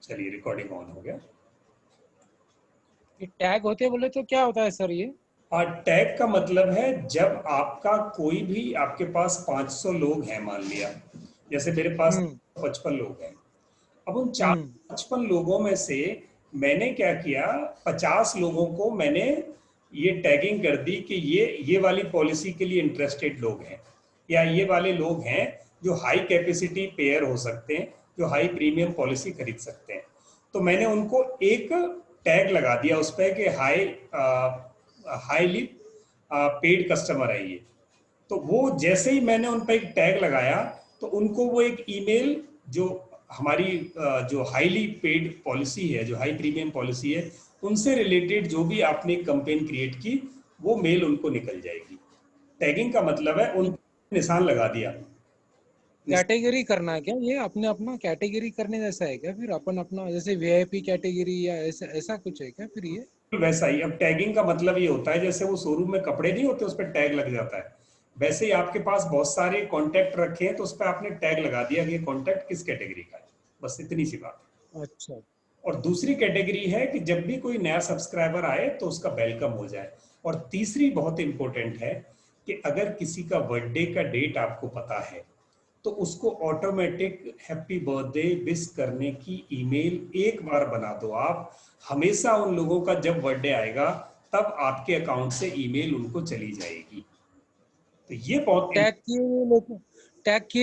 चलिए recording on हो गया। ये टैग होते बोले तो क्या होता है सर ये? और टैग का मतलब है जब आपका कोई भी, आपके पास 500 लोग हैं मान लिया, जैसे मेरे पास हम्म 55 लोग हैं। अब उन हम्म 455 लोगों में से मैंने क्या किया, 50 लोगों को मैंने ये टैगिंग कर दी कि ये वाली पॉलिसी के लिए इंटरेस्टेड लोग हैं, या ये वाले लोग हैं जो हाई कैपेसिटी पेयर हो सकते हैं, जो हाई प्रीमियम पॉलिसी खरीद सकते हैं। तो मैंने उनको एक टैग लगा दिया उस पर कि हाईली पेड कस्टमर है ये। तो वो जैसे ही मैंने उन पर एक टैग लगाया, तो उनको वो एक ईमेल, जो हमारी जो हाईली पेड पॉलिसी है, जो हाई प्रीमियम पॉलिसी है, उनसे रिलेटेड जो भी आपने एक कैंपेन क्रिएट की, वो मेल उनको निकल जाएगी। टैगिंग का मतलब है उन निशान लगा दिया। कैटेगरी करना है क्या ये? अपने अपना कैटेगरी करने जैसा है क्या फिर? अपन अपना जैसे वीआईपी कैटेगरी या ऐसा ऐसा कुछ है क्या फिर ये? वैसा ही अब टैगिंग का मतलब ये होता है, जैसे वो शोरूम में कपड़े नहीं होते उस पर टैग लग जाता है, वैसे ही आपके पास बहुत सारे कॉन्टैक्ट रखे हैं तो उस पर आपने टैग लगा दिया कि ये कॉन्टैक्ट किस कैटेगरी का है। बस इतनी सी बात है। अच्छा। और दूसरी कैटेगरी है कि जब भी कोई नया सब्सक्राइबर आए तो उसका वेलकम हो जाए। और तीसरी बहुत इंपॉर्टेंट है कि अगर किसी का बर्थडे का डेट आपको पता है, तो उसको ऑटोमेटिक हैप्पी बर्थडे विश करने की ईमेल एक बार बना दो आप। हमेशा उन लोगों का जब बर्थडे आएगा, तब आपके अकाउंट से ईमेल उनको चली जाएगी। तो ये बहुत टैग किए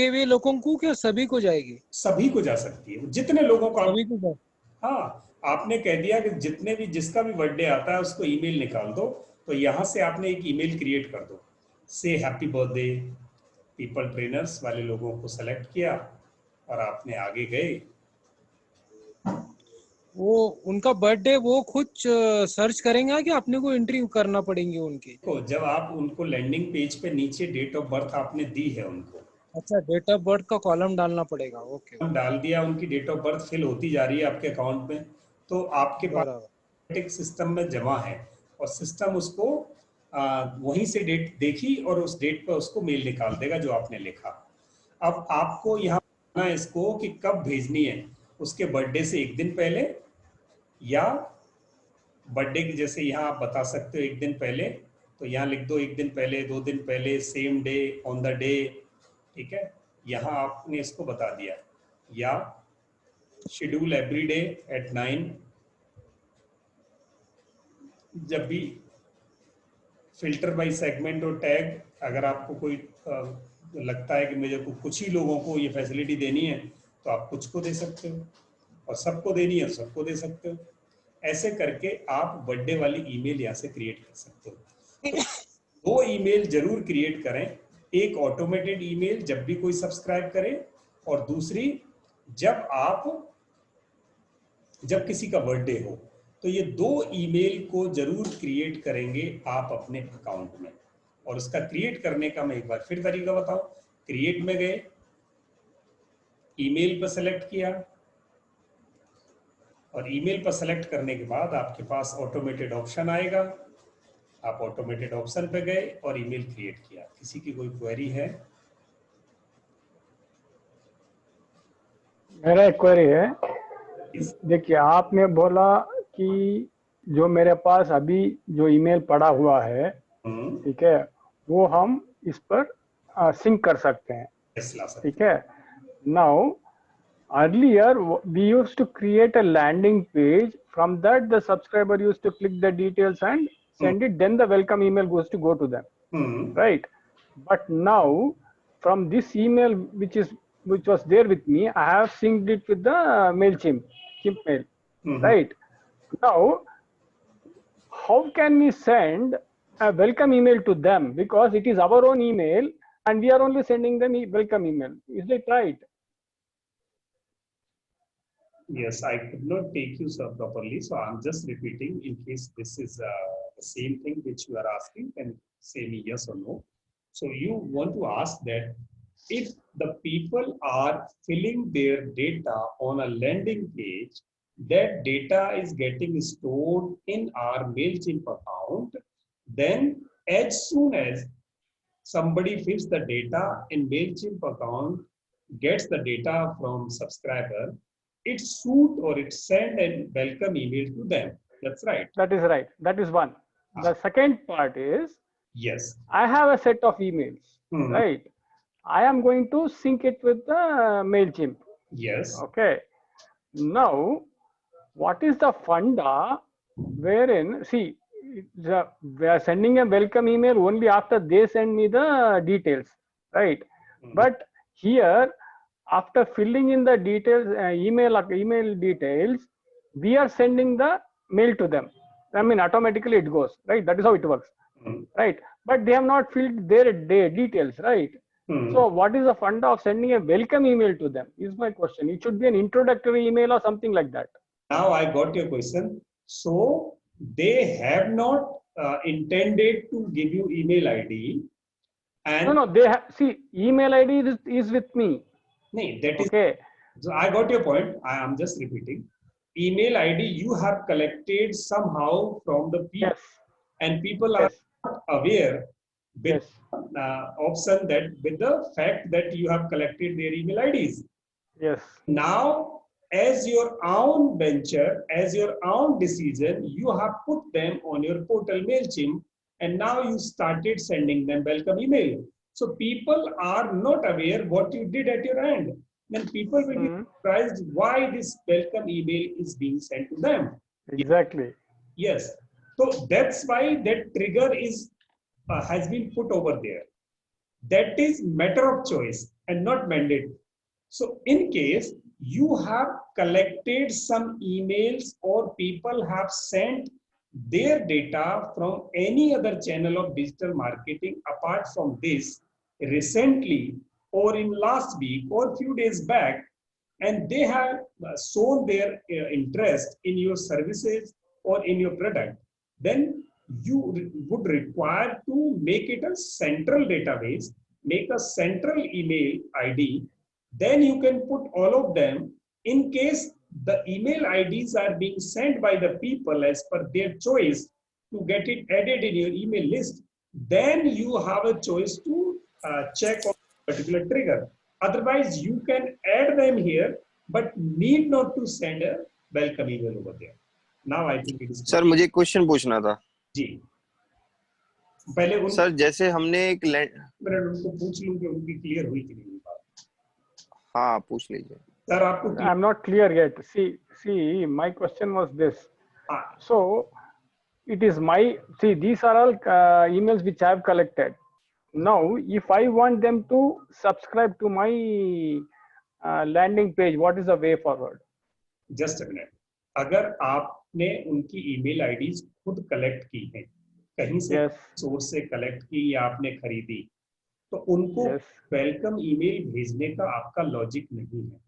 हुए लोगों को क्या सभी को जाएगी? सभी को जा सकती है, जितने लोगों को आप। सभी को जाए। हाँ, आपने कह दिया कि जितने भी, जिसका भी बर्थडे आता है उसको ईमेल निकाल दो, तो यहां से आपने एक ईमेल क्रिएट कर दो, से हैप्पी बर्थडे पीपल ट्रेनर्स वाले लोगों को सेलेक्ट किया, और आपने आगे गए। वो उनका बर्थडे वो खुद सर्च करेंगे कि अपने को एंट्री करना पड़ेंगे उनकी? देखो, जब आप उनको लैंडिंग पेज पे नीचे डेट ऑफ बर्थ आपने दी है उनको, अच्छा, डेट ऑफ बर्थ का कॉलम डालना पड़ेगा। ओके हम ओके। डाल दिया, उनकी डेट ऑफ बर्थ फिल होती जा रही है आपके अकाउंट में, तो आपके पास बराबर। एक सिस्टम में जमा है, और सिस्टम उसको वहीं से डेट देखी और उस डेट पर उसको मेल निकाल देगा जो आपने लिखा। अब आपको यहाँ बताना है इसको कि कब भेजनी है, उसके बर्थडे से एक दिन पहले, या बर्थडे की जैसे यहाँ आप बता सकते हो एक दिन पहले, तो यहाँ लिख दो एक दिन पहले, 2 दिन पहले, same day, on the day. ठीक है, यहाँ आपने इसको बता दिया, या शेड्यूल एवरी डे एट 9। जब भी फिल्टर बाय सेगमेंट और टैग, अगर आपको कोई लगता है कि मुझे को कुछ ही लोगों को ये फैसिलिटी देनी है, तो आप कुछ को दे सकते हो, और सबको देनी है सबको दे सकते हो। ऐसे करके आप बर्थडे वाली ईमेल यहाँ से क्रिएट कर सकते हो। तो दो ईमेल जरूर क्रिएट करें, एक ऑटोमेटेड ईमेल जब भी कोई सब्सक्राइब करे, और दूसरी जब किसी का बर्थडे हो। तो ये दो ईमेल को जरूर क्रिएट करेंगे आप अपने अकाउंट में। और उसका क्रिएट करने का मैं एक बार फिर तरीका बताऊं। क्रिएट में गए, ईमेल पर सेलेक्ट किया, और ईमेल पर सेलेक्ट करने के बाद आपके पास ऑटोमेटेड ऑप्शन आएगा। आप ऑटोमेटेड ऑप्शन पे गए और ईमेल क्रिएट किया। किसी की कोई क्वेरी है? मेरा एक क्वेरी है। इस देखिए, आपने बोला कि जो मेरे पास अभी जो ईमेल पड़ा हुआ है, ठीक है, वो हम इस पर सिंक कर सकते हैं, ला सकते ठीक है। Now earlier we used to create a landing page. From that the subscriber used to click the details and send it, then the welcome email goes to go to them, right? But now from this email which was there with me, I have synced it with the MailChimp mail, right? Now how can we send a welcome email to them, because it is our own email and we are only sending them welcome email? Is it right? Yes, I could not take you so properly, so I'm just repeating in case this is the same thing which you are asking, and say me yes or no. So you want to ask that if the people are filling their data on a landing page, that data is getting stored in our MailChimp account, then as soon as somebody fills the data in MailChimp account, gets the data from subscriber, it shoot or it send a welcome email to them. That's right. That is right. That is one. The second part is Yes. I have a set of emails, Hmm. right? I am going to sync it with the MailChimp. Yes. Okay. Now, what is the funda wherein, see, we are sending a welcome email only after they send me the details, right? Hmm. But here, after filling in the details, email details, we are sending the mail to them. I mean, automatically it goes, right? That is how it works, Hmm. right? But they have not filled their details, right? Hmm. So what is the funda of sending a welcome email to them is my question. It should be an introductory email or something like that. Now I got your question. So they have not intended to give you email ID, and No, they have, see, email ID is with me. nee, that is, Okay. so I got your point. I am just repeating. Email ID you have collected somehow from the people, Yes. and people are Yes. not aware with Yes. option that with the fact that you have collected their email IDs. Yes. Now, as your own venture, as your own decision, you have put them on your portal MailChimp, and now you started sending them welcome email. So people are not aware what you did at your end. Then people will be surprised why this welcome email is being sent to them. Exactly. Yes. So that's why that trigger is has been put over there. That is matter of choice and not mandate. So in case you have collected some emails or people have sent their data from any other channel of digital marketing apart from this recently or in last week or few days back, and they have shown their interest in your services or in your product, then you would require to make it a central database, make a central email ID. Then you can put all of them. In case the email IDs are being sent by the people as per their choice to get it added in your email list, then you have a choice to check on a particular trigger. Otherwise, you can add them here, but need not to send a welcome email over there. Now I think it is sir मुझे question पूछना था जी पहले उन sir जैसे हमने एक minute उनको पूछ लूं कि उनकी क्लियर हुई कि नहीं बात हाँ पूछ लीजिए सर आपको I'm not clear yet. See, my question was this. So it is my, see, these are all emails which I have collected. Now, if I want them to subscribe to my landing page, what is the way forward? Just a minute अगर आपने उनकी email IDs खुद collect की हैं कहीं से Yes. Source से collect की या आपने खरीदी तो उनको Yes. वेलकम ईमेल भेजने का आपका लॉजिक नहीं है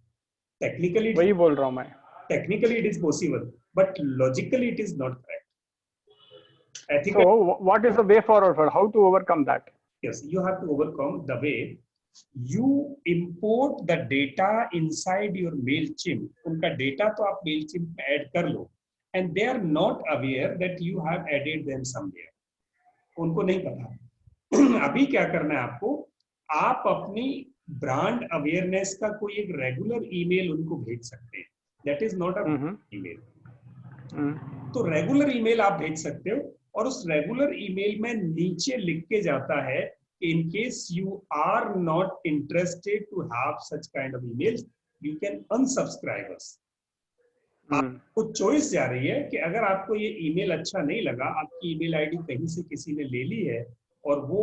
टेक्निकली वही बोल रहा हूँ मैं. technically it is possible but logically it is not correct ethical So what is the way forward for how to overcome that? yes you have to overcome the way you import the data inside your MailChimp उनका data तो आप MailChimp में add कर लो and they are not aware that you have added them somewhere उनको नहीं पता अभी क्या करना है आपको आप अपनी ब्रांड अवेयरनेस का कोई एक रेगुलर ईमेल उनको भेज सकते हैं that is not a email तो रेगुलर ईमेल आप भेज सकते हो और उस रेगुलर ईमेल में नीचे लिख के जाता है in case you are not interested to have such kind of emails you can unsubscribe us आपको चॉइस जा रही है कि अगर आपको ये ईमेल अच्छा नहीं लगा आपकी ईमेल आईडी कहीं से किसी ने ले ली है और वो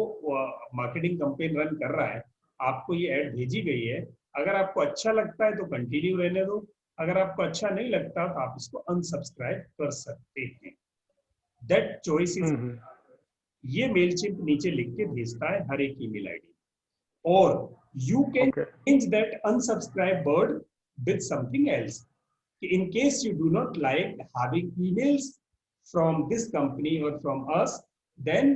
मार्केटिंग कैंपेन रन कर रहा है आपको ये ऐड भेजी गई है अगर आपको अच्छा लगता है तो कंटिन्यू रहने दो अगर आपको अच्छा नहीं लगता तो आप इसको अनसब्सक्राइब कर सकते हैं दैट चॉइस इज ये मेलचिम्प नीचे लिख के भेजता है हर एक ईमेल आईडी और you can change that unsubscribe word with something else in case you do not like having emails from this company or from us then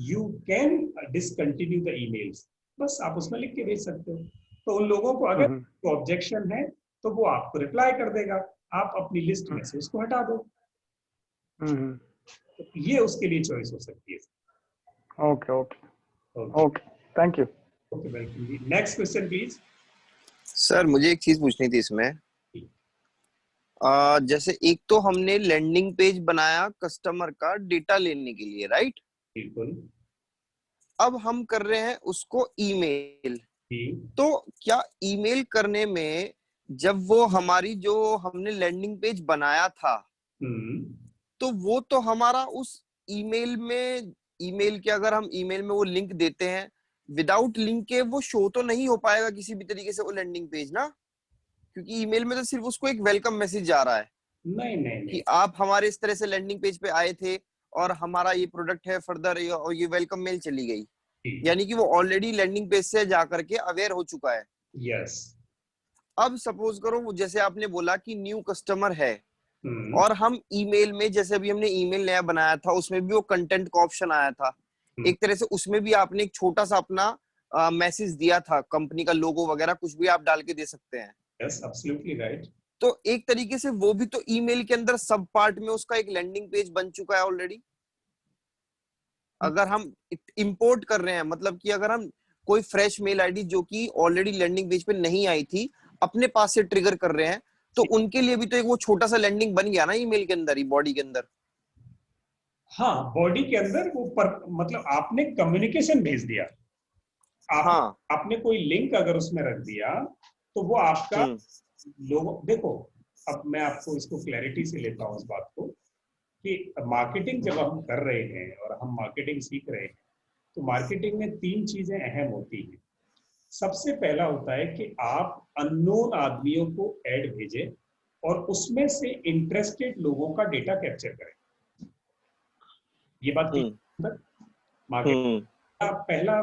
you can discontinue the emails बस आप उसमें लिख के भेज सकते हो तो उन लोगों को अगर कोई ऑब्जेक्शन है तो वो आपको रिप्लाई कर देगा आप अपनी लिस्ट में से उसको हटा दो तो ये उसके लिए चॉइस हो सकती है okay thank you okay welcome next question please sir मुझे एक चीज पूछनी थी इसमें जैसे एक तो हमने लैंडिंग पेज बनाया कस्टमर का डेटा लेने के लिए, राइट? बिल्कुल। अब हम कर रहे हैं उसको ईमेल। जी। तो क्या ईमेल करने में जब वो हमारी जो हमने लैंडिंग पेज बनाया था, हम्म। तो वो तो हमारा उस ईमेल में, ईमेल के अगर हम ईमेल में वो लिंक देते हैं, विदाउट लिंक के वो शो तो नहीं हो पाएगा किसी भी तरीके से वो लैंडिंग पेज ना, क्योंकि ईमेल में तो सिर्फ उसको एक वेलकम मैसेज जा रहा है नहीं नहीं कि नहीं। आप हमारे इस तरह से लैंडिंग पेज पे आए थे और हमारा ये प्रोडक्ट है फर्दर, और ये वेलकम मेल चली गई, जी। यानी कि वो ऑलरेडी लैंडिंग पेज से जाकर के अवेयर हो चुका है। यस। अब सपोज करो वो जैसे आपने बोला कि न्यू कस्टमर है, हम्म। और हम ईमेल में, जैसे अभी हमने ईमेल नया बनाया था, उसमें भी वो कंटेंट का ऑप्शन आया था, हम्म। एक तरह से उसमें भी आपने एक छोटा सा अपना मैसेज दिया था, कंपनी का लोगो वगैरह कुछ भी आप डाल के दे सकते हैं। Yes, absolutely right. तो एक तरीके से वो भी तो ईमेल के अंदर सब पार्ट में उसका एक लैंडिंग पेज बन चुका है ऑलरेडी। अगर हम इंपोर्ट कर रहे हैं, मतलब कि अगर हम कोई फ्रेश मेल आईडी जो कि ऑलरेडी लैंडिंग पेज पे नहीं आई थी अपने पास से ट्रिगर कर रहे हैं, तो उनके लिए भी तो एक वो छोटा सा लैंडिंग बन गया ना ईमेल के अंदर ही, बॉडी के अंदर। हाँ, बॉडी के अंदर वो मतलब आपने कम्युनिकेशन भेज दिया। आप हाँ। आपने कोई लिंक अगर उसमें रख दिया तो वो आपका हम्म। लोगो, देखो अब मैं आपको इसको क्लैरिटी से लेता हूँ इस बात को कि मार्केटिंग जब हम कर रहे हैं और हम मार्केटिंग सीख रहे हैं, तो मार्केटिंग में 3 चीजें अहम होती हैं। सबसे पहला होता है कि आप अननोन आदमियों को ऐड भेजें और उसमें से इंटरेस्टेड लोगों का डेटा कैप्चर करें। ये बात ठीक हम्म। है? मार्केटिंग हम्म। का पहला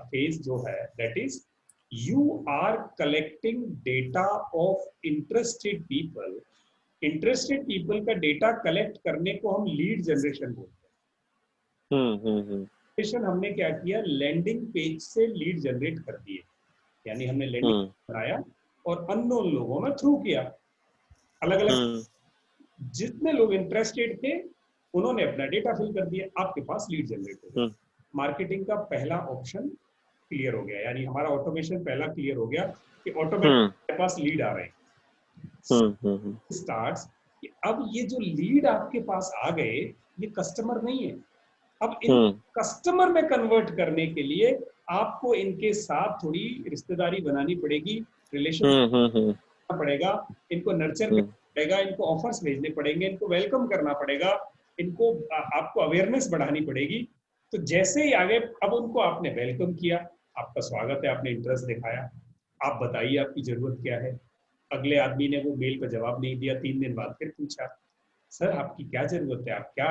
फेज जो है, that is you are collecting data of interested people. Interested people का डेटा कलेक्ट करने को हम लीड जनरेशन बोलते हैं। जनरेशन हमने क्या किया, लैंडिंग पेज से लीड जनरेट कर दिए, यानी हमने लैंडिंग बनाया और अननोन लोगों में थ्रू किया। अलग अलग जितने लोग इंटरेस्टेड थे उन्होंने अपना डेटा फिल कर दिया, आपके पास लीड जनरेट हो गया। मार्केटिंग का पहला ऑप्शन क्लियर हो गया, यानी हमारा ऑटोमेशन पहला क्लियर हो गया कि ऑटोमेटिक हमारे पास लीड आ रहे हैं। स्टार्ट्स कि अब ये जो लीड आपके पास आ गए ये कस्टमर नहीं है, अब इन कस्टमर में कन्वर्ट करने के लिए आपको इनके साथ थोड़ी रिश्तेदारी बनानी पड़ेगी, रिलेशन पड़ेगा, इनको नर्चर करना पड़ेगा, इनको ऑफर्स भेजने पड़ेंगे, इनको वेलकम करना पड़ेगा, इनको आपको अवेयरनेस बढ़ानी पड़ेगी। तो जैसे ही आगे, अब उनको आपने वेलकम किया, आपका स्वागत है, आपने इंटरेस्ट दिखाया, आप बताइए आपकी जरूरत क्या है। अगले आदमी ने वो मेल का जवाब नहीं दिया, 3 दिन बाद फिर पूछा, सर आपकी क्या जरूरत है, आप क्या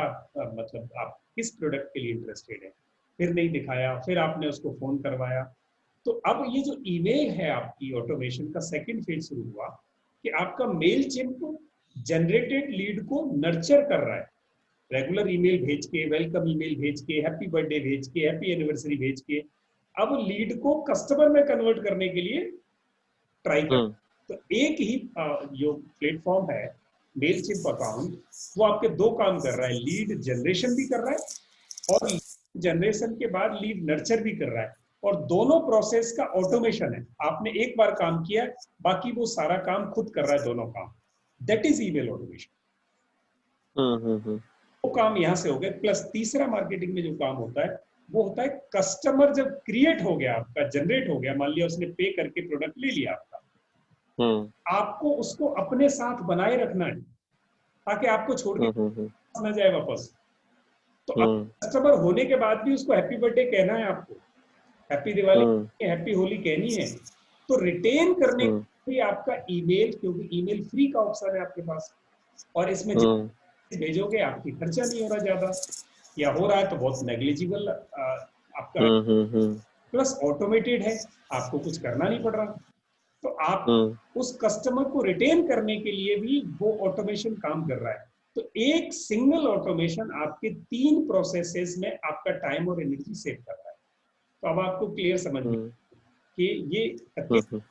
मतलब आप किस प्रोडक्ट के लिए इंटरेस्टेड है, फिर नहीं दिखाया, फिर आपने उसको फोन करवाया। तो अब ये जो ईमेल है आपकी ऑटोमेशन का सेकंड फेज शुरू हुआ कि आपका मेल चिम्प जनरेटेड लीड को नर्चर कर रहा है, रेगुलर ईमेल भेज के, वेलकम ईमेल भेज के, हैप्पी बर्थडे भेज के, हैप्पी एनिवर्सरी भेज के, अब लीड को कस्टमर में कन्वर्ट करने के लिए ट्राई कर। तो एक ही जो प्लेटफॉर्म है मेल चिप अकाउंट, वो आपके 2 काम कर रहा है, लीड जनरेशन भी कर रहा है और जनरेशन के बाद लीड नर्चर भी कर रहा है, और दोनों प्रोसेस का ऑटोमेशन है। आपने एक बार काम किया, बाकी वो सारा काम खुद कर रहा है, दोनों काम। That is email automation. वो काम यहां से हो गए। प्लस तीसरा मार्केटिंग में जो काम होता है वो होता है कस्टमर जब क्रिएट हो गया, आपका जनरेट हो गया, मान लिया उसने पे करके प्रोडक्ट ले लिया आपका, आपको उसको अपने साथ बनाए रखना है ताकि आपको छोड़ के ना जाए वापस। तो अब कस्टमर होने के बाद भी उसको हैप्पी बर्थडे कहना है, आपको हैप्पी दिवाली, हैप्पी होली कहनी है। तो रिटेन करने के लिए आपका ईमेल, क्योंकि ईमेल फ्री का ऑप्शन है आपके पास, और इसमें भेजोगे आपकी खर्चा नहीं हो रहा ज्यादा, या हो रहा है तो बहुत नेग्लिजिबल आपका, प्लस ऑटोमेटेड है, आपको कुछ करना नहीं पड़ रहा। तो आप उस कस्टमर को रिटेन करने के लिए भी वो ऑटोमेशन काम कर रहा है। तो एक सिंगल ऑटोमेशन आपके 3 प्रोसेसेस में आपका टाइम और एनर्जी सेव कर रहा है। तो अब आपको क्लियर समझ में कि ये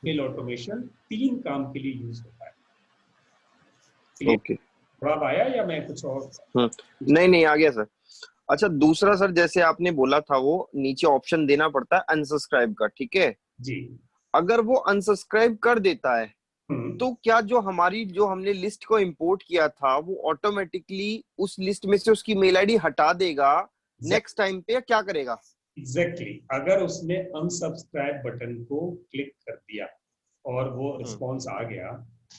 मेल ऑटोमेशन 3 काम के लिए यूज होता है। ओके, जवाब आया या मैं कुछ और? नहीं नहीं, आ गया सर। अच्छा, दूसरा सर, जैसे आपने बोला था वो नीचे ऑप्शन देना पड़ता है अनसब्सक्राइब का, ठीक है जी। अगर वो अनसब्सक्राइब कर देता है तो क्या जो हमने लिस्ट को इंपोर्ट किया था वो ऑटोमेटिकली उस लिस्ट में से उसकी मेल आईडी हटा देगा नेक्स्ट टाइम पे, या क्या करेगा? एग्जैक्टली अगर उसने अनसब्सक्राइब बटन को क्लिक कर दिया और वो रिस्पॉन्स आ गया,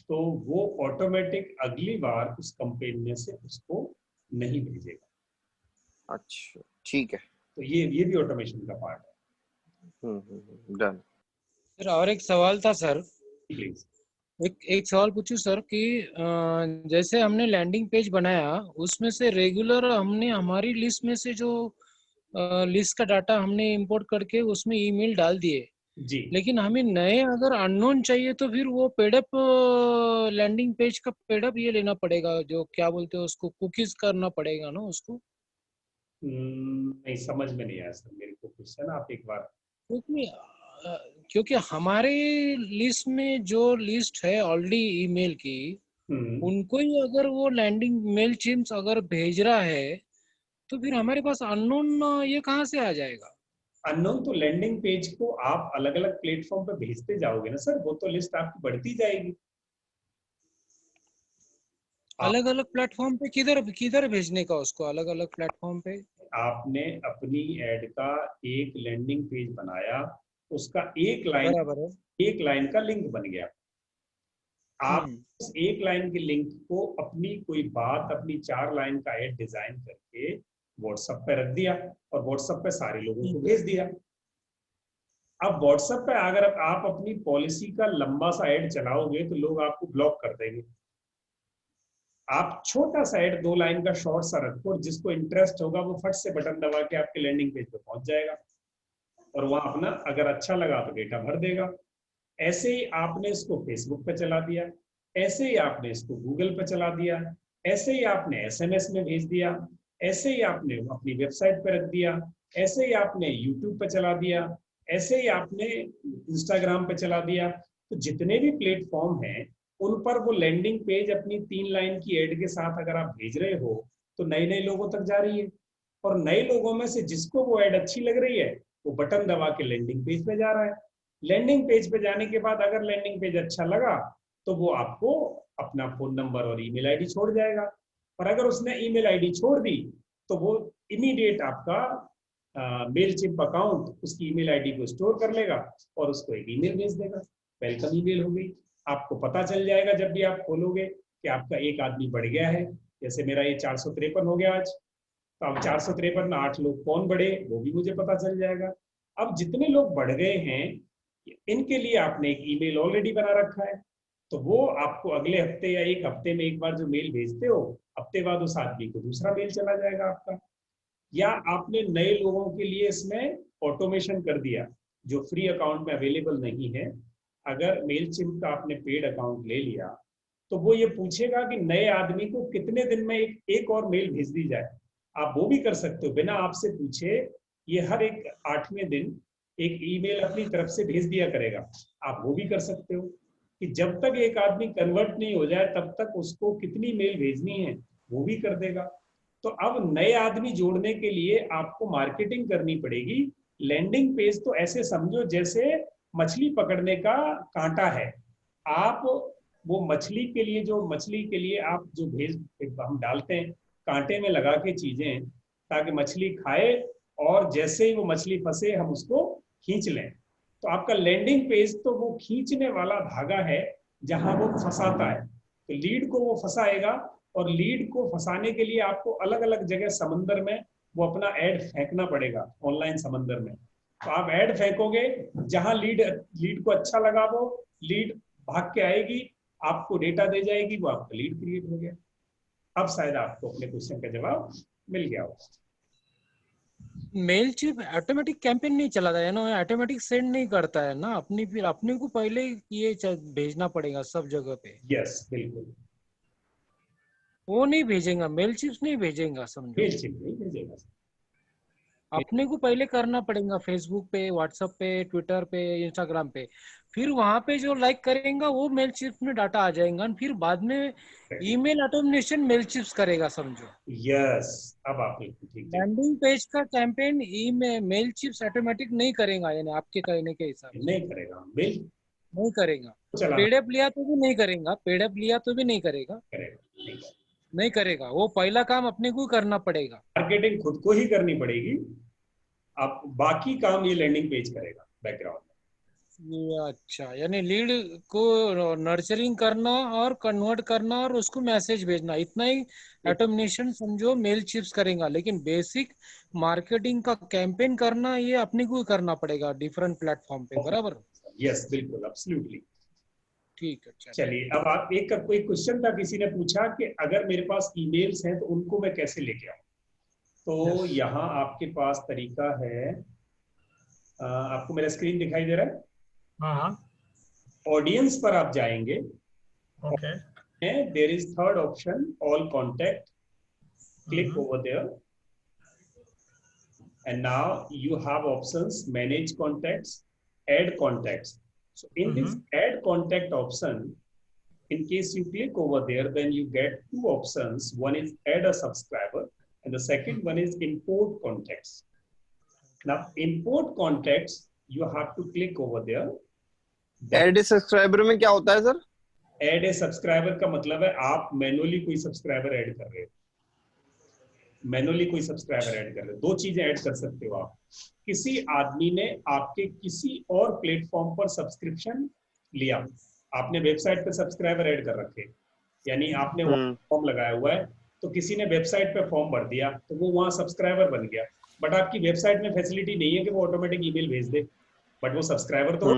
तो वो ऑटोमेटिक अगली बार उस कैंपेन में से उसको नहीं भेजेगा। अच्छा, ठीक है। तो ये भी ऑटोमेशन का पार्ट है। डन। सर और एक सवाल था सर, प्लीज। एक सवाल पूछूं सर कि जैसे हमने लैंडिंग पेज बनाया, उसमें से रेगुलर हमने हमारी लिस्ट में से जो लिस्ट का डाटा हमने इंपोर्ट करके उसमें ईमेल डाल दिए, जी, लेकिन हमें नए अगर अननोन चाहिए तो फिर वो पेडअप लैंडिंग पेज का पेडअप ये लेना पड़ेगा, जो क्या बोलते हैं उसको, कुकीज करना पड़ेगा ना उसको? नहीं समझ में नहीं आया सर मेरे को क्वेश्चन, आप एक बार। क्योंकि क्योंकि हमारे लिस्ट में जो लिस्ट है ऑलरेडी ईमेल की, उनको ही अगर वो लैंडिंग मेल चिम्स अगर भेज रहा है तो फिर हमारे पास अननोन ये कहाँ से आ जाएगा? अननोन तो लैंडिंग पेज को आप अलग अलग प्लेटफॉर्म पे भेजते जाओगे ना सर, वो तो लिस्ट आपकी बढ़ती जाएगी। अलग अलग प्लेटफॉर्म पे किधर किधर भेजने का उसको, अलग अलग प्लेटफॉर्म पे? आपने अपनी ऐड का एक लैंडिंग पेज बनाया, उसका बराबर है। एक लाइन का लिंक बन गया। आप हम्म। उस एक लाइन के लिंक को अपनी कोई बात, अपनी 4 लाइन का ऐड डिजाइन करके व्हाट्सएप पे रख दिया और व्हाट्सएप पे सारे लोगों को भेज दिया। अब व्हाट्सएप पे अगर आप अपनी पॉलिसी का लंबा सा ऐड चलाओगे तो लोग आपको ब्लॉक कर देंगे। आप छोटा सा ऐड 2 लाइन का शॉर्ट सा रखो और जिसको इंटरेस्ट होगा वो फट से बटन दबा के आपके लैंडिंग पेज पे पहुंच जाएगा और वहां अपना अगर अच्छा लगा तो डेटा भर देगा। ऐसे ही आपने इसको फेसबुक पे चला दिया, ऐसे ही आपने इसको गूगल पे चला दिया, ऐसे ही आपने एसएमएस में भेज दिया, ऐसे ही आपने अपनी वेबसाइट पे रख दिया, ऐसे ही आपने यूट्यूब पे चला दिया, ऐसे ही आपने इंस्टाग्राम पे चला दिया। तो जितने भी प्लेटफॉर्म हैं उन पर वो लैंडिंग पेज अपनी 3 लाइन की एड के साथ अगर आप भेज रहे हो तो नए नए लोगों तक जा रही है और नए लोगों में से जिसको वो एड अच्छी लग रही है वो बटन दबा के लैंडिंग पेज पे जा रहा है। लैंडिंग पेज पे जाने के बाद अगर लैंडिंग पेज अच्छा लगा तो वो आपको अपना फोन नंबर और ईमेल आईडी छोड़ जाएगा, और अगर उसने ईमेल आईडी छोड़ दी तो वो इमीडिएट आपका मेल चिप अकाउंट उसकी ईमेल आईडी को स्टोर कर लेगा और उसको एक ईमेल भेज देगा, वेलकम ईमेल हो गई। आपको पता चल जाएगा जब भी आप खोलोगे कि आपका एक आदमी बढ़ गया है। जैसे मेरा ये 453 हो गया आज, तो अब 453 में 8 लोग कौन बढ़े वो भी मुझे पता चल जाएगा। अब जितने लोग बढ़ गए हैं इनके लिए आपने एक ईमेल ऑलरेडी बना रखा है, तो वो आपको अगले हफ्ते या एक हफ्ते में एक बार जो मेल भेजते हो, हफ्ते बाद उस आदमी को दूसरा मेल चला जाएगा आपका। या आपने नए लोगों के लिए इसमें ऑटोमेशन कर दिया जो फ्री अकाउंट में अवेलेबल नहीं है। अगर मेलचिम्प का आपने पेड अकाउंट ले लिया तो वो ये पूछेगा कि नए आदमी को कितने दिन में एक और मेल भेज दी जाए। आप वो भी कर सकते हो बिना आपसे पूछे, ये हर एक 8वें दिन एक ईमेल अपनी तरफ से भेज दिया करेगा। आप वो भी कर सकते हो कि जब तक एक आदमी कन्वर्ट नहीं हो जाए तब तक उसको कितनी मेल भेजनी है वो भी कर देगा। तो अब नए आदमी जोड़ने के लिए आपको मार्केटिंग करनी पड़ेगी। लैंडिंग पेज तो ऐसे समझो जैसे मछली पकड़ने का कांटा है। आप वो मछली के लिए आप जो भेज हम डालते हैं कांटे में लगा के चीजें ताकि मछली खाए, और जैसे ही वो मछली फंसे हम उसको खींच लें। तो आपका लैंडिंग पेज तो वो खींचने वाला धागा है जहां वो फंसाता है। तो लीड को वो फंसाएगा और लीड को फंसाने के लिए आपको अलग अलग जगह समंदर में वो अपना ऐड फेंकना पड़ेगा, ऑनलाइन समंदर में। तो आप ऐड फेंकोगे जहां लीड को अच्छा लगा वो लीड भाग के आएगी, आपको डेटा दे जाएगी, वो आपका लीड क्रिएट हो गया। अब शायद आपको अपने क्वेश्चन का जवाब मिल गया हो। मेल चिप ऑटोमेटिक कैंपेन नहीं चलाता है ना, ऑटोमेटिक सेंड नहीं करता है ना, अपनी फिर अपने को पहले ये भेजना पड़ेगा सब जगह पे। यस बिल्कुल, वो नहीं भेजेगा, मेल चिप्स नहीं भेजेगा समझो, मेल चिप नहीं भेजेगा। अपने को पहले करना पड़ेगा फेसबुक पे, व्हाट्सएप पे, ट्विटर पे, इंस्टाग्राम पे, फिर वहां पे जो लाइक करेगा वो मेल चिप्स में डाटा आ जाएगा, फिर बाद में ईमेल ऑटोमेशन मेल चिप्स करेगा समझो। यस, अब आप बिल्कुल ठीक ठीक लैंडिंग पेज का campaign email Mailchimp automatic नहीं करेगा, यानी आपके कहने के हिसाब से। नहीं करेगा। मेल नहीं करेगा। चला पेडअप लिया तो भी नहीं करेगा, पेडअप लिया तो भी नहीं करेगा, नहीं करेगा। वो पहला काम अपने को ही करना पड़ेगा। मार्केटिंग खुद को ही करनी पड़ेगी, आप बाकी काम ये लैंडिंग पेज करेगा बैकग्राउंड में। ये अच्छा, यानी लीड को नर्चरिंग करना और कन्वर्ट करना और उसको मैसेज भेजना, इतना ही ऑटोमेशन समझो मेल चिप्स करेगा, लेकिन बेसिक मार्केटिंग का कैंपेन करना ये अपने को ही करना पड़ेगा डिफरेंट प्लेटफॉर्म पे, बराबर? यस, बिल्कुल, एब्सोल्युटली। ठीक है, चलिए, अब आप एक कोई क्वेश्चन था, किसी ने पूछा कि अगर मेरे पास ईमेल्स हैं तो उनको मैं कैसे लेके आऊं। तो यहाँ आपके पास तरीका है, आपको मेरा स्क्रीन दिखाई दे रहा है? हाँ। ऑडियंस पर आप जाएंगे, okay. There is third option, all contact, click over there, and now you have options, manage contacts, add contacts. So in this add contact option, in case you click over there, then you get two options. One is add a subscriber and the second one is import contacts. Now import contacts, you have to click over there. Add a subscriber में क्या होता है sir? Add a subscriber का मतलब है आप manually कोई subscriber add कर रहे हो, मैनुअली कोई सब्सक्राइबर ऐड कर रहे हो। दो चीजें ऐड कर सकते हो आप। किसी आदमी ने आपके किसी और प्लेटफॉर्म पर सब्सक्रिप्शन लिया, आपने वेबसाइट पे सब्सक्राइबर ऐड कर रखे, यानी आपने फॉर्म लगाया हुआ है, तो किसी ने वेबसाइट पे फॉर्म भर दिया तो वो वहां सब्सक्राइबर बन गया, बट आपकी वेबसाइट में फैसिलिटी नहीं है कि वो ऑटोमेटिक ईमेल भेज दे, बट वो सब्सक्राइबर तो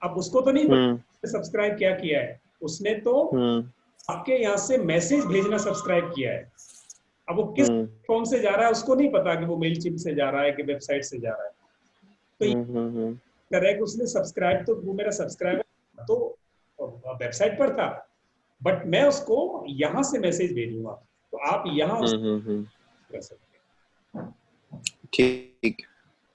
अब उसको तो नहीं पता सब्सक्राइब क्या किया है उसने, तो आपके यहाँ से मैसेज भेजना सब्सक्राइब किया है। अब वो किस फॉर्म से जा रहा है उसको नहीं पता कि वो मेल चिप से जा रहा है कि वेबसाइट से जा रहा है, तो करेक्ट उसने सब्सक्राइब, तो वो मेरा सब्सक्राइबर तो वेबसाइट पर था, बट मैं उसको यहाँ से मैसेज भेजूंगा, तो आप यहाँ कर सकते हैं। ठीक।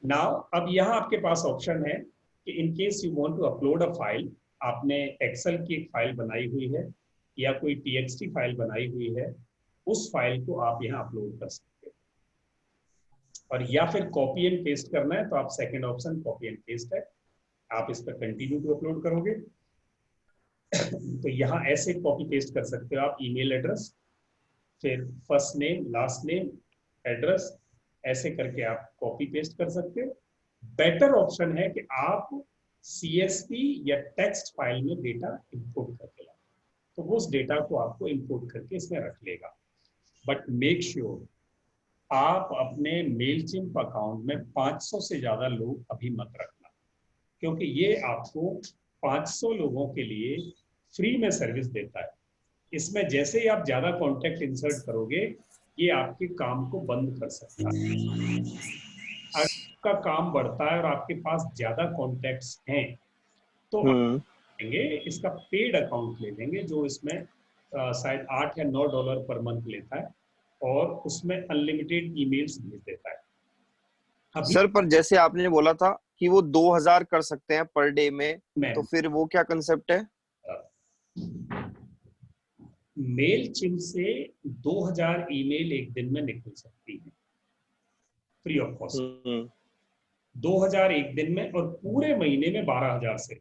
नाउ अब यहाँ आपके पास ऑप्शन है कि in case you want to upload a file, आपने एक्सेल की एक फाइल बनाई हुई है या कोई टीएक्सटी फाइल बनाई हुई है, उस फाइल को आप यहाँ अपलोड कर सकते हैं, और या फिर कॉपी एंड पेस्ट करना है तो आप second option copy and paste है, आप इस पर कंटिन्यू टू अपलोड करोगे तो यहाँ ऐसे कॉपी पेस्ट कर सकते हो आप ईमेल एड्रेस, फिर first name, last name, address, ऐसे करके आप कॉपी पेस्ट कर सकते हो। बेटर ऑप्शन है कि आप CSV या टेक्स्ट फाइल में डेटा इंपोर्ट करके लाओ, तो वो उस डेटा को आपको इंपोर्ट करके इसमें रख लेगा। बट मेक श्योर आप अपने मेलचिम्प अकाउंट में 500 से ज्यादा लोग अभी मत रखना, क्योंकि ये आपको 500 लोगों के लिए फ्री में सर्विस देता है। इसमें जैसे ही आप ज्यादा कॉन्टैक्ट इंसर्ट करोगे, ये आपके काम को बंद कर सकता है। अगर आपका काम बढ़ता है और आपके पास ज्यादा कॉन्टैक्ट्स हैं तो लेंगे इसका पेड अकाउंट ले लेंगे, जो इसमें शायद $8 या $9 पर मंथ लेता है और उसमें अनलिमिटेड ईमेल्स भेज देता है। सर पर जैसे आपने बोला था कि वो 2000 कर सकते हैं पर डे में, तो फिर वो क्या कंसेप्ट है? मेल चिम से 2000 ईमेल एक दिन में निकल सकती है फ्री ऑफ कॉस्ट, 2000 एक दिन में, और पूरे महीने में 12000 से,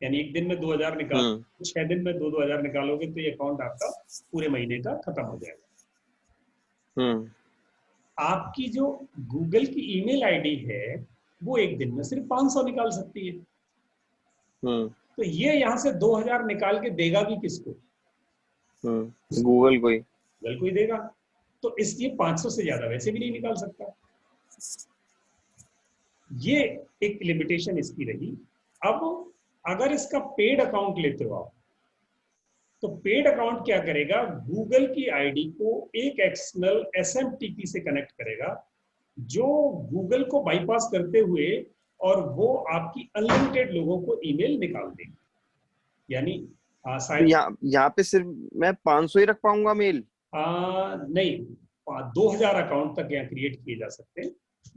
यानी एक दिन में 2000 निकाल, 6 दिन में 2000 निकालोगे तो ये अकाउंट आपका पूरे महीने का खत्म हो जाएगा। आपकी जो गूगल की ईमेल आईडी है वो एक दिन में सिर्फ 500 निकाल सकती है, तो ये यहाँ से 2000 निकाल के देगा भी किसको? गूगल को ही देगा, तो इसलिए 500 से ज्यादा वैसे भी नहीं निकाल सकता। ये एक लिमिटेशन इसकी रही। अब अगर इसका पेड अकाउंट लेते हो आप, तो पेड अकाउंट क्या करेगा, गूगल की आईडी को एक एक्सटर्नल SMTP से कनेक्ट करेगा, जो गूगल को बाईपास करते हुए, और वो आपकी अनलिमिटेड लोगों को ईमेल निकाल देगी। यानी यहाँ पे सिर्फ मैं 500 ही रख पाऊंगा मेल? नहीं, 2000 अकाउंट तक यहाँ क्रिएट किए जा सकते हैं,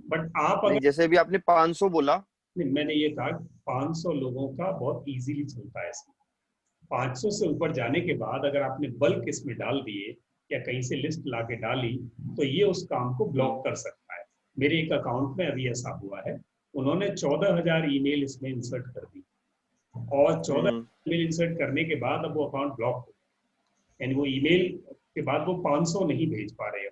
बट आप अगर जैसे अभी आपने 500 बोला, नहीं, मैंने ये कहा 500 लोगों का बहुत इजीली चलता है इसमें। 500 से ऊपर जाने के बाद अगर आपने बल्क इसमें डाल दिए या कहीं से लिस्ट लाके डाली, तो ये उस काम को ब्लॉक कर सकता है। मेरे एक अकाउंट में अभी ऐसा हुआ है, उन्होंने 14000 ईमेल इसमें इंसर्ट कर दी, और 14 ईमेल इंसर्ट करने के बाद अब वो अकाउंट ब्लॉक हो, यानी वो ईमेल के बाद वो 500 नहीं भेज पा रहे हो,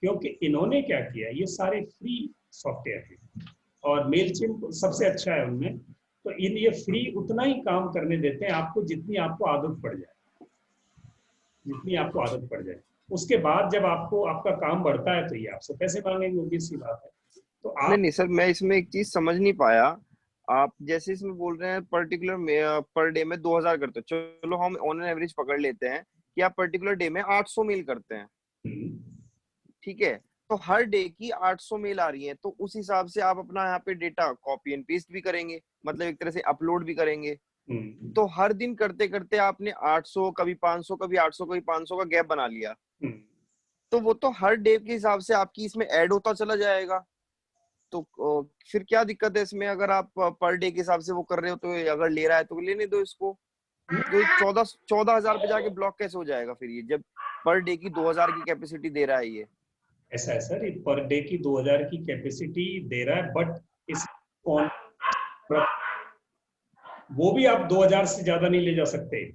क्योंकि इन्होंने क्या किया, ये सारे फ्री सॉफ्टवेयर हैं और मेलचिम्प सबसे अच्छा है उनमें, तो इन ये फ्री उतना ही काम करने देते हैं आपको जितनी आपको आदत पड़ जाए, जितनी आपको आदत पड़ जाए। उसके बाद जब आपको आपका काम बढ़ता है तो ये आपसे पैसे मांगेंगे, obvious सी बात है। तो आप नहीं सर, मैं इसमें एक चीज समझ नहीं पाया। आप जैसे इसमें बोल रहे हैं पर्टिकुलर पर डे में 2000 करते हो, चलो हम ऑन एन एवरेज पकड़ लेते हैं कि आप पर्टिकुलर डे में 800 मेल करते हैं, ठीक है, तो हर डे की 800 मेल आ रही है, तो उस हिसाब से आप अपना यहाँ पे डेटा कॉपी एंड पेस्ट भी करेंगे, मतलब एक तरह से अपलोड भी करेंगे। तो हर दिन करते करते आपने 800 कभी 500 कभी 800 कभी 500 का गैप बना लिया, तो वो तो हर डे के हिसाब से आपकी इसमें ऐड होता चला जाएगा। तो फिर क्या दिक्कत है इसमें? अगर आप पर डे के हिसाब से वो कर रहे हो तो अगर ले रहा है तो लेने दो इसको। तो 14,000 पे जाके ब्लॉक कैसे हो जाएगा फिर ये, जब पर डे की 2000 की कैपेसिटी दे रहा है ये? ऐसा है सर, पर डे की 2000 की कैपेसिटी दे रहा है, बट इस वो भी आप 2000 से ज्यादा नहीं ले जा सकते।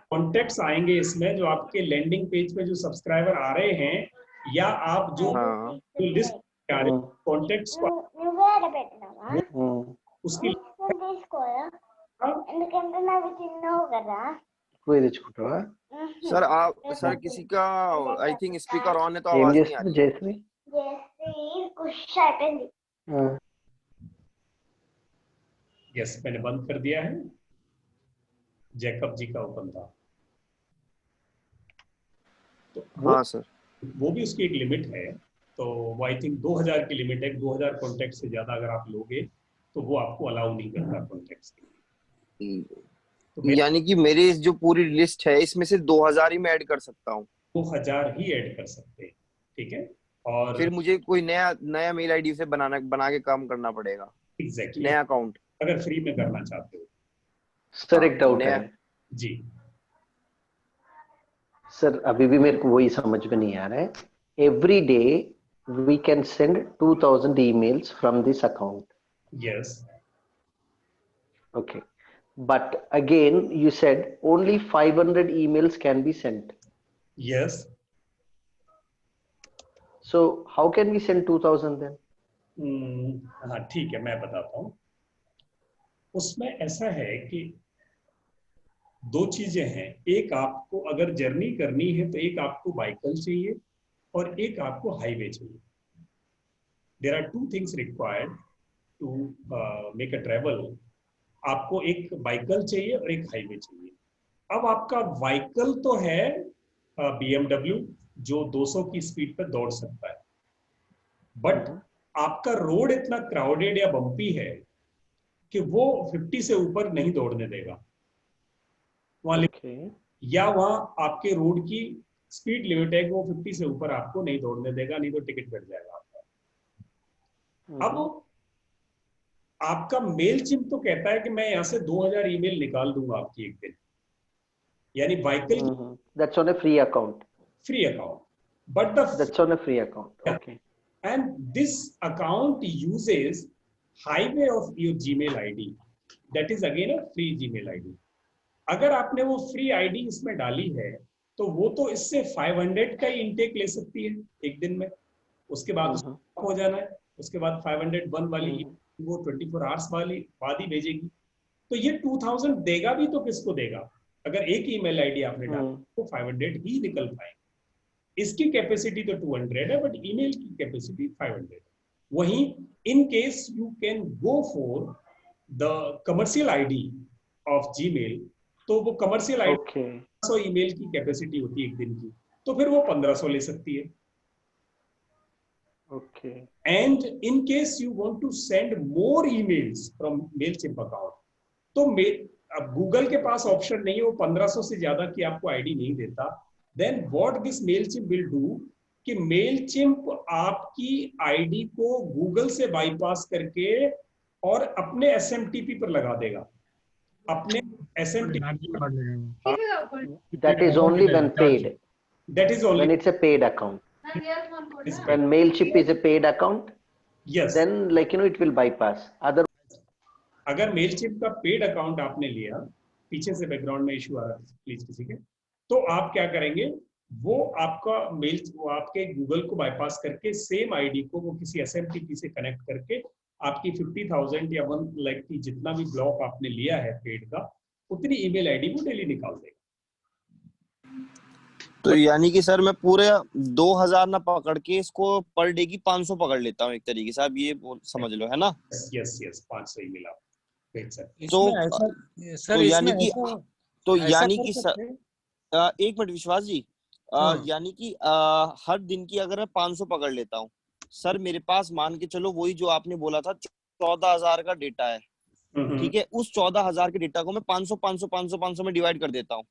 कॉन्टेक्ट्स आएंगे इसमें, जो आपके लैंडिंग पेज पे जो सब्सक्राइबर आ रहे हैं, या आप जो लिस्ट आ रहे कॉन्टेक्ट्स उसकी सर आप सर किसी का आई थिंक स्पीकर ऑन है तो आवाज नहीं आ रही। यस, मैंने बंद कर दिया है, जैकब जी का ओपन था। तो हाँ सर, वो भी उसकी एक लिमिट है, तो वो आई थिंक 2000 की लिमिट है। 2000 कॉन्टेक्ट से ज्यादा अगर आप लोगे तो वो आपको अलाउ नहीं करता कॉन्टेक्ट्स के लिए। तो यानी कि मेरी जो पूरी लिस्ट है इसमें से 2000 ही मैं ऐड कर सकता हूँ? 2000 ही ऐड कर सकते हैं, ठीक है। और फिर मुझे कोई नया मेल आईडी से बना के काम करना पड़ेगा? एग्जैक्टली, नया अकाउंट अगर फ्री में करना चाहते हो। सर एक डाउट है जी सर, अभी भी मेरे को वही समझ में नहीं आ रहा है। Every day we can send 2000 emails from this account? Yes, okay, but again you said only 500 emails can be sent. Yes. So how can we send 2000 then? हाँ ठीक है, मैं बताता हूँ। उसमें ऐसा है कि दो चीजें हैं, एक आपको अगर जर्नी करनी है तो एक आपको बाइकल चाहिए और एक आपको हाईवे चाहिए। There are two things required to make a travel. आपको एक बाइकल चाहिए और एक हाईवे चाहिए। अब आपका बाइकल तो है BMW जो 200 की स्पीड पर दौड़ सकता है, बट आपका रोड इतना क्राउडेड या बम्पी है कि वो 50 से ऊपर नहीं दौड़ने देगा वहां। या वहां आपके रोड की स्पीड लिमिट है कि वो 50 से ऊपर आपको नहीं दौड़ने देगा, नहीं तो टिकट कट जाएगा आपका। अब आपका मेलचिम्प तो कहता है कि मैं यहां से 2000 ईमेल निकाल दूंगा आपकी एक दिन, यानी Baikal that's on a free account. Free account, but that's on a free account. Okay. And this account uses highway of your Gmail ID. That is again a free Gmail ID. अगर आपने वो free ID इसमें डाली है तो वो तो इससे 500 का ही इनटेक ले सकती है एक दिन में, उसके बाद हो जाना है। उसके बाद 501 वाली वो 24 आवर्स वाली बाद ही भेजेगी। तो ये 2000 देगा भी तो किसको देगा? अगर एक ईमेल आईडी आपने डाली तो 500 ही निकल पाएंगे। इसकी कैपेसिटी तो 200 है, बट ईमेल की कैपेसिटी 500 है। वहीं इन case you can go for the commercial ID of Gmail, तो वो कमर्शियल आईडी 100 ईमेल की कैपेसिटी होती है एक दिन की, तो फिर वो 1500 ले सकती है। Okay. And in case you want to send more emails from Mailchimp account, तो अब गूगल के पास ऑप्शन नहीं है, वो 1500 से ज्यादा की आपको आईडी नहीं देता। Then what this Mailchimp will do कि Mailchimp आपकी आईडी को गूगल से बाईपास करके और अपने SMTP पर लगा देगा, अपने SMTP। That is only when paid. That is only when it's a paid account. When Mailchimp is a paid account, yes, then it will bypass. Otherwise, अगर मेलचिम्प का पेड अकाउंट आपने लिया, पीछे से बैकग्राउंड में इशू आ रहा है please किसी के, तो आप क्या करेंगे, वो आपका मेल, वो आपके गूगल को बाईपास करके सेम आईडी को वो किसी एसएमटीपी से कनेक्ट करके आपकी 50,000 या 1 लाख की जितना भी ब्लॉक आपने लिया है पेड का, उतनी ईमेल आईडी वो डेली निकाल देगा। तो यानी कि सर मैं पूरे 2000 ना पकड़ के इसको पर डे की 500 पकड़ लेता हूँ एक तरीके से, आप ये समझ लो, है ना? यस 500 ईमेल आप भेज सकते। तो सर यानी कि एक मिनट विश्वास जी, यानी कि हर दिन की अगर मैं 500 पकड़ लेता हूँ सर, मेरे पास मान के चलो वही जो आपने बोला था 14,000 का डेटा है, ठीक है, उस 14,000 के डेटा को मैं 500 में डिवाइड कर देता हूँ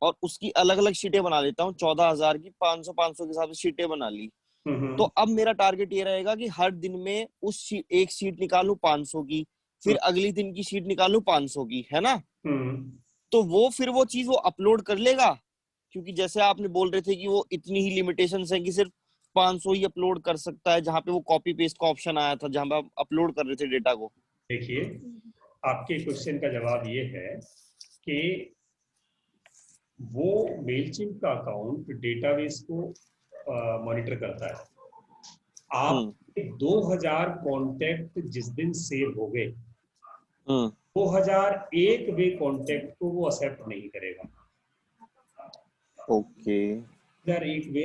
और उसकी अलग अलग शीटें बना लेता हूँ, 14,000 की 500 के हिसाब से शीटें बना ली। तो अब मेरा टारगेट ये रहेगा कि हर दिन में उस एक शीट निकालूं 500 की, फिर अगली दिन की शीट निकालूं 500 की, है ना? तो वो फिर वो चीज वो अपलोड कर लेगा, क्योंकि जैसे आपने बोल रहे थे कि वो इतनी ही लिमिटेशंस है कि सिर्फ 500 ही अपलोड कर सकता है, जहां पे वो कॉपी पेस्ट का ऑप्शन आया था, जहां पे आप अपलोड कर रहे थे डेटा को। देखिए, आपके क्वेश्चन का जवाब ये है कि वो मेलचिम्प का अकाउंट डेटाबेस को मॉनिटर करता है। आप 2000 कॉन्टेक्ट जिस दिन सेव हो गए, 2001 वे कॉन्टेक्ट को वो एक्सेप्ट नहीं करेगा। ओके, 2001 वे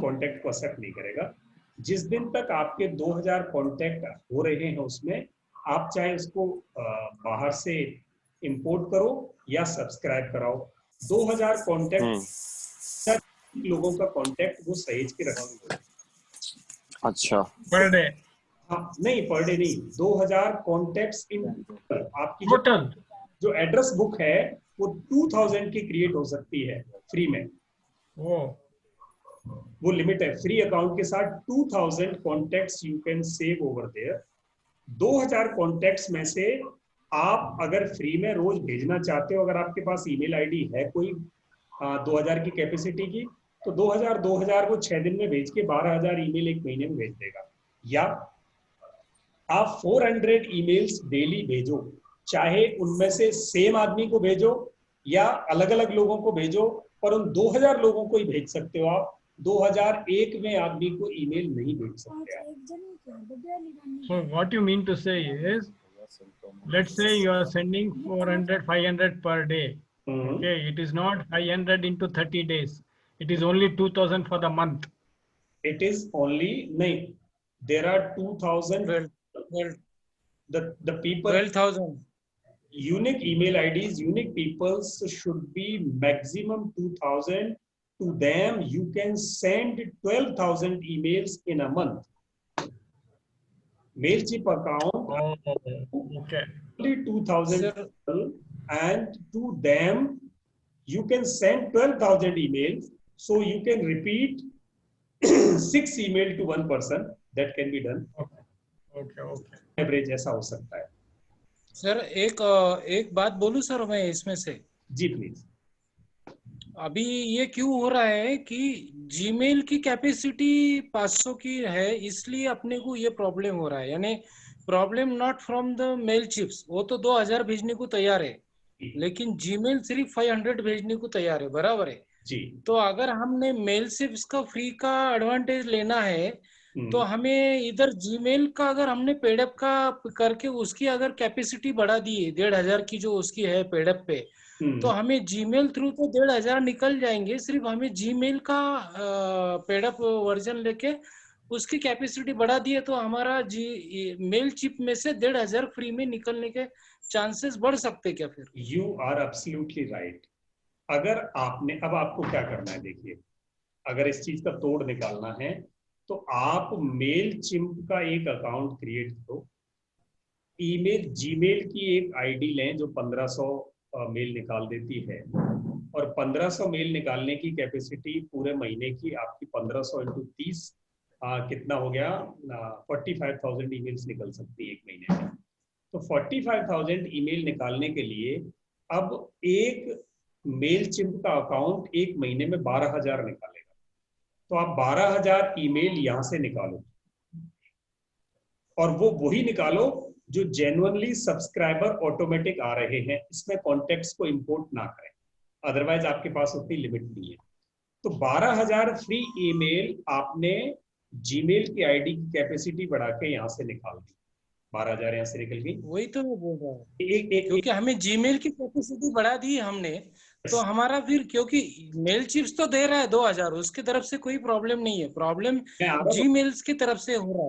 कॉन्टेक्ट को एक्सेप्ट नहीं करेगा। जिस दिन तक आपके 2000 कॉन्टेक्ट हो रहे हैं उसमें आप चाहे उसको बाहर से इंपोर्ट करो या सब्सक्राइब कराओ, 2000 कॉन्टेक्ट लोगों का कॉन्टेक्ट वो सहेज के रखेंगे। अच्छा, पर डे? हाँ, नहीं पर डे नहीं, 2000 कॉन्टेक्ट्स इन आपकी टोटल जो एड्रेस बुक है वो 2000 की क्रिएट हो सकती है फ्री में। वो लिमिट है, फ्री अकाउंट के साथ 2000 contacts you can save over there. 2000 contacts में से आप अगर फ्री में रोज भेजना चाहते हो, अगर आपके पास ईमेल आईडी है कोई 2000 की कैपेसिटी की, तो 2000 को 6 दिन में भेज के 12,000 ईमेल एक महीने में भेज देगा। या आप 400 ईमेल्स डेली भेजो, चाहे उनमें से सेम आदमी को भेजो या अलग अलग लोगों को भेजो, पर उन 2000 लोगों को ही भेज सकते हो आप। 2001 में आदमी को ईमेल नहीं भेज सकते आप। So what you mean to say is, let's say you are sending 400, 500 per day. Okay, it is not 500 into 30 days. It is only 2,000 for the month. It is only nahi. There are 2,000. The people 12,000 unique email IDs, unique people should be maximum 2,000. To them, you can send 12,000 emails in a month. Mailchimp account, Okay. only 2,000 people, and to them, you can send 12,000 emails. So you can repeat 6 email to one person. That can be done. Okay. Average ऐसा हो सकता है। Sir एक बात बोलूं sir मैं इसमें से? जी प्लीज। अभी ये क्यों हो रहा है कि जीमेल की कैपेसिटी 500 की है, इसलिए अपने को ये प्रॉब्लम हो रहा है। यानी problem not from the Mailchimp, वो तो 2000 भेजने को तैयार है, लेकिन जीमेल सिर्फ 500 भेजने को तैयार है, बराबर है जी। तो अगर हमने मेल चिप्स का फ्री का एडवांटेज लेना है तो हमें इधर जीमेल का अगर हमने पेडअप का करके उसकी अगर कैपेसिटी बढ़ा दी है 1500 की जो उसकी है पेडअप पे, तो हमें जीमेल थ्रू तो 1500 निकल जाएंगे। सिर्फ हमें जीमेल का पेडअप वर्जन लेके उसकी कैपेसिटी बढ़ा दिए तो हमारा मेल चिप में से 1500 फ्री में निकलने के चांसेस बढ़ सकते क्या? फिर यू आर एब्सोल्युटली राइट। अगर आपने, अब आपको क्या करना है, देखिए, अगर इस चीज का तोड़ निकालना है तो आप मेल चिम्प का एक अकाउंट क्रिएट करो, ईमेल जीमेल की एक आईडी लें जो 1500 मेल निकाल देती है, और 1500 मेल निकालने की कैपेसिटी पूरे महीने की आपकी 1500 इंटू 30 कितना हो गया, 45,000 ईमेल्स निकल सकती है एक महीने में। तो 45,000 ईमेल निकालने के लिए अब एक मेल चिम्प का अकाउंट एक महीने में 12,000 निकालेगा। तो आप 12,000 ईमेल यहां से निकालो, और वो वही निकालो जो जेन्युइनली सब्सक्राइबर ऑटोमेटिक आ रहे हैं, इसमें कॉन्टेक्ट्स को इंपोर्ट ना करें, अदरवाइज आपके पास उतनी लिमिट नहीं है। तो 12,000 फ्री ईमेल आपने जीमेल की आईडी की कैपेसिटी बढ़ा के यहाँ से निकाल दी, 12,000 यहाँ से निकल गई। वही तो मैं बोल रहा हूँ, एक क्योंकि हमें जीमेल की कैपेसिटी बढ़ा दी हमने, तो हमारा फिर, क्योंकि मेल चिप्स तो दे रहा है 2,000, उसकी तरफ से कोई प्रॉब्लम नहीं है, प्रॉब्लम जीमेल्स की तरफ से हो रहा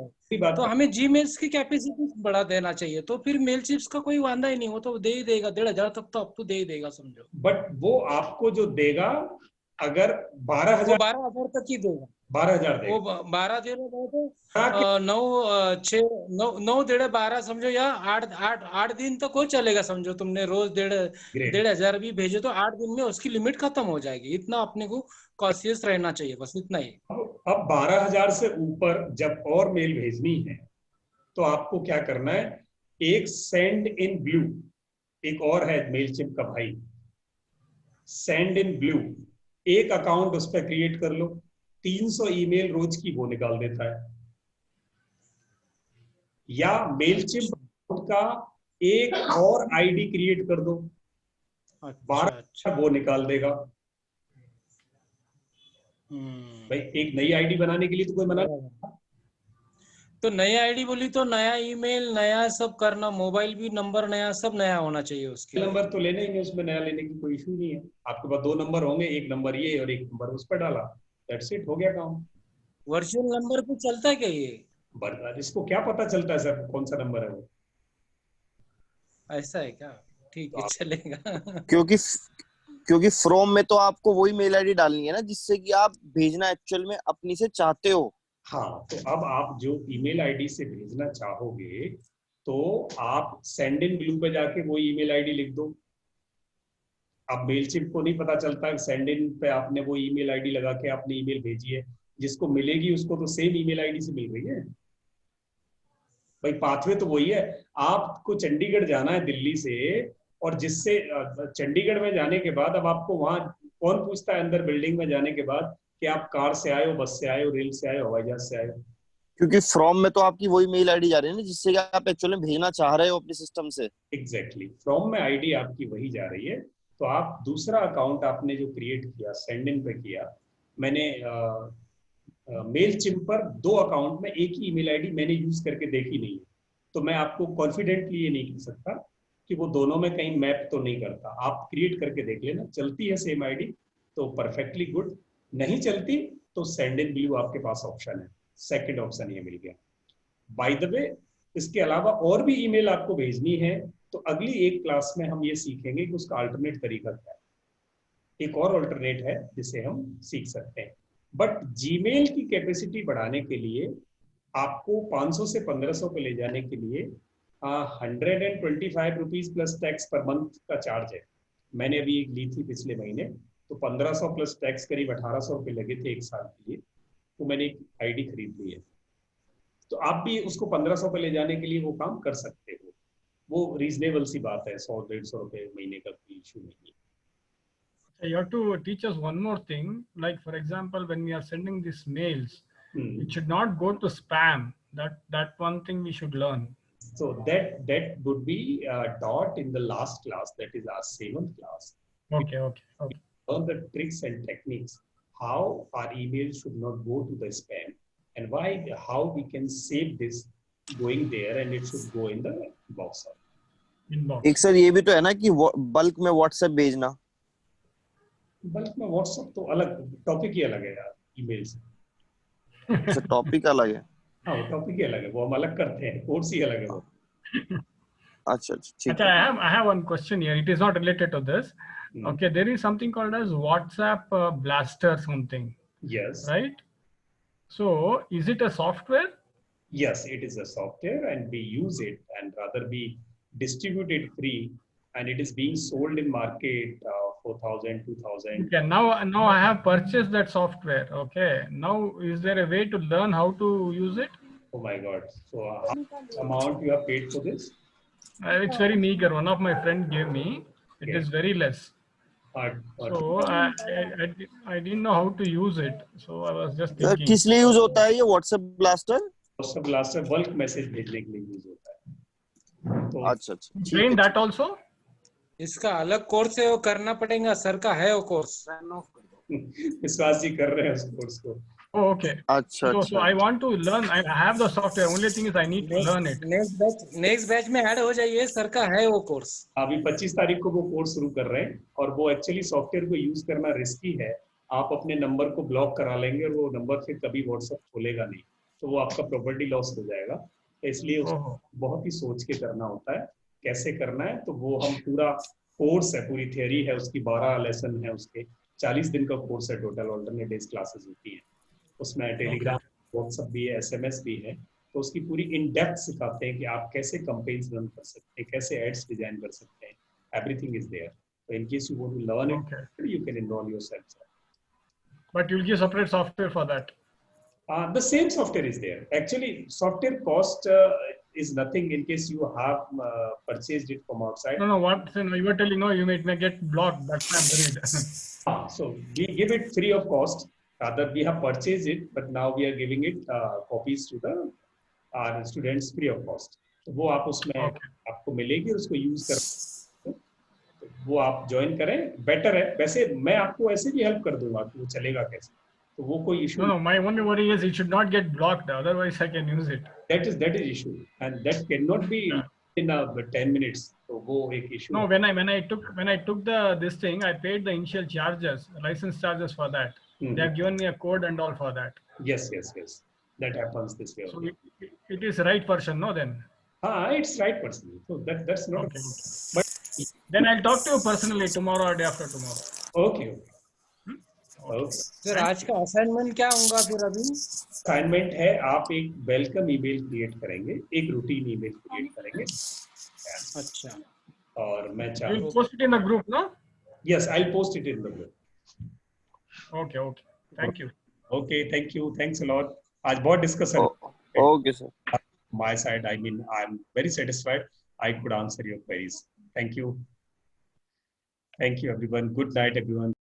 है। तो हमें जीमेल्स की कैपेसिटी बढ़ा देना चाहिए, तो फिर मेल चिप्स का कोई वादा ही नहीं, वो तो दे ही देगा, 1,500 तक तो अब तो दे ही देगा समझो। बट वो आपको जो देगा, अगर 12,000 12,000 तक ही देगा, 12,000 देगा, वो 12 दे रहा तो हाँ, 9 डेढ़ 12 समझो, या 8 दिन तक वो चलेगा समझो। तुमने रोज 1,500 भी भेजो तो 8 दिन में उसकी लिमिट खत्म हो जाएगी। इतना अपने को कॉशियस रहना चाहिए, बस इतना ही। अब 12,000 से ऊपर जब और मेल भेजनी है तो आपको क्या करना है, एक सेंड इन ब्लू, एक और है मेलचिम्प का भाई, सेंड इन ब्लू, एक अकाउंट उस पर क्रिएट कर लो, 300 ईमेल रोज की वो निकाल देता है। या मेलचिम्प का एक और आईडी क्रिएट कर दो, 12 वो निकाल देगा। भाई एक नई आईडी बनाने के लिए तो कोई मना नहीं, तो नई आईडी बोली तो नया ईमेल, नया सब करना, मोबाइल भी नंबर नया, सब नया होना चाहिए उसके। नंबर तो लेना ही नहीं, उसमें नया लेने की कोई इशू नहीं है। आपके पास 2 नंबर होंगे, एक नंबर ये और एक नंबर उस पर डाला, दैट्स इट, हो गया काम। वर्चुअल नंबर पे चलता है क्या ये? इसको क्या पता चलता है सर कौन सा नंबर है वो? ऐसा है क्या? ठीक है, चलेगा। क्योंकि फ्रॉम में तो आपको वही मेल आईडी डालनी है ना जिससे कि आप भेजना एक्चुअल में अपनी से चाहते हो। हाँ, तो अब आप जो ईमेल आईडी से भेजना चाहोगे तो आप सेंड इन ब्लू पे जाके वो ईमेल आईडी लिख दो। अब मेलचिम्प को नहीं पता चलता, सेंड इन पे आपने वो ईमेल आईडी लगा के आपने ईमेल भेजी है, जिसको मिलेगी उसको तो सेम ईमेल आईडी से मिल रही है। भाई पाथवे तो वही है। आपको चंडीगढ़ जाना है दिल्ली से, और जिससे चंडीगढ़ में जाने के बाद अब आपको वहां कौन पूछता है अंदर बिल्डिंग में जाने के बाद कि आप कार से आए हो, बस से आए हो, रेल से आए हो, हवाई जहाज से आए हो? क्योंकि फ्रॉम में तो आपकी वही मेल आईडी जा रही है ना जिससे कि आप एक्चुअली भेजना चाह रहे हो अपने सिस्टम से। एग्जैक्टली, फ्रॉम में आईडी आपकी वही जा रही है। तो आप दूसरा अकाउंट आपने जो क्रिएट किया, सेंड इन पे किया, मैंने मेलचिम्प पर 2 अकाउंट में एक ही ईमेल आईडी मैंने यूज करके देखी नहीं है, तो मैं आपको कॉन्फिडेंटली ये नहीं कह सकता कि वो दोनों में कहीं मैप तो नहीं करता। आप क्रिएट करके देख लेना, चलती है सेम आईडी तो परफेक्टली गुड, नहीं चलती तो सेंड इन ब्लू आपके पास ऑप्शन है, सेकंड ऑप्शन ये मिल गया। बाय द वे, इसके अलावा और भी ईमेल आपको भेजनी है तो अगली एक क्लास में हम ये सीखेंगे कि उसका अल्टरनेट तरीका क्या है। एक और अल्टरनेट है जिसे हम सीख सकते हैं। बट जीमेल की कैपेसिटी बढ़ाने के लिए आपको 500 से 1500 पे ले जाने के लिए 125 rupees plus tax per month का चार्ज है। मैंने अभी एक ली थी पिछले महीने, तो 1500 प्लस टैक्स करीब 1800 रुपये लगे थे एक साल के लिए, तो मैंने एक आईडी खरीद ली है। तो आप भी उसको 1500 पे ले जाने के लिए वो काम कर सकते हो, वो रीजनेबल सी बात है, 100-150 रुपये महीने का कोई इशू नहीं है। You have to teach us one more thing, like for example when we are sending these mails, it should not go to spam. That one thing we should learn. So that would be taught in the last class, that is our 7th class. Okay. All the tricks and techniques, how our email should not go to the spam, and how we can save this going there and it should go in the box. एक sir ये भी तो है ना कि bulk में WhatsApp भेजना। Bulk में व्हाट्सएप तो अलग टॉपिक ही अलग है यार, ईमेल से। अच्छा, टॉपिक अलग है। हाँ, टॉपिक ही अलग है, वो हम अलग करते हैं, कोर्स ही अलग है वो। अच्छा, I have one question here. It is not related to this. Okay, there is something called as WhatsApp Blaster something. Yes. Right? So, is it a software? Yes, it is a software and we use it, and rather we distribute it free, and it is being sold in market 4,000, 2,000. Okay, now I have purchased that software. Okay, now is there a way to learn how to use it? Oh my God! So how much amount you have paid for this? It's very meager. One of my friends gave me. It is very less. So I didn't know how to use it. So I was just thinking. किस लिए use होता है ये WhatsApp Blaster? WhatsApp Blaster bulk message भेजने के लिए use होता है। तो अच्छा अच्छा ठीक Train है that also? इसका अलग कोर्स है, वो करना पड़ेगा, सर का है वो कोर्स। विश्वास जी कर रहे हैं उस कोर्स को। Oh, okay. अच्छा So अच्छा I want to learn. I have the software. Only thing is I need to learn it. Next batch में ऐड हो जाइए, सर का है वो कोर्स। अभी 25 तारीख को वो कोर्स शुरू कर रहे हैं और वो एक्चुअली सॉफ्टवेयर को यूज करना रिस्की है। आप अपने नंबर को ब्लॉक करा लेंगे और वो नंबर फिर कभी व्हाट्सएप खोलेगा नहीं, तो वो आपका प्रॉपर्टी लॉस हो जाएगा। तो इसलिए उसको बहुत ही सोच के करना होता है कैसे करना है। तो वो हम पूरा कोर्स है, पूरी थियोरी है उसकी, 12 लेसन है उसके, 40 दिन का कोर्स है टोटल, ऑल्टरनेट डेज क्लासेस होती है उसमें। टेलीग्राम व्हाट्सएप भी है, एसएमएस भी है। तो उसकी पूरी इन डेप्थ सिखाते हैं कि आप कैसे कैंपेन्स रन कर सकते हैं, कैसे एड्स डिजाइन कर सकते हैं। Everything is there. So in case you want to learn it, you can enroll yourself. But you'll give separate software for that. The same software is there. Actually, software cost is nothing in case you have purchased it from outside. No, what? So you were telling, no, you may get blocked. That's why I'm worried. So we give it free of cost. Rather, we have purchased it, but now we are giving it copies to the our students free of cost. तो वो आप उसमें आपको मिलेगी, उसको use कर वो आप ज्वाइन करें, बेटर है। वैसे मैं आपको ऐसे भी हेल्प कर दूंगा कि वो चलेगा कैसे, तो वो कोई issue. No, my only worry is it should not get blocked. Otherwise, I can use it. That is issue, and that cannot be in 10 minutes. तो वो एक issue। No, when I took this thing, I paid the initial charges, license charges for that. They have given me a code and all for that. Yes. That happens this way. So it is right person, no? Then. It's right person. So that's not. Okay. But then I'll talk to you personally tomorrow or day after tomorrow. Okay. Sir आज का assignment क्या होगा फिर? अभी assignment है, आप एक welcome email create करेंगे, एक रूटीन ईमेल क्रिएट करेंगे। अच्छा। और मैं You'll post it in the group, no? Yes, I'll post it in the group. Okay. Thank you. Okay, thank you. Thanks a lot. आज बहुत discussion. Okay, sir. My side, I mean, I'm very satisfied. I could answer your queries. Thank you. Thank you, everyone. Good night, everyone.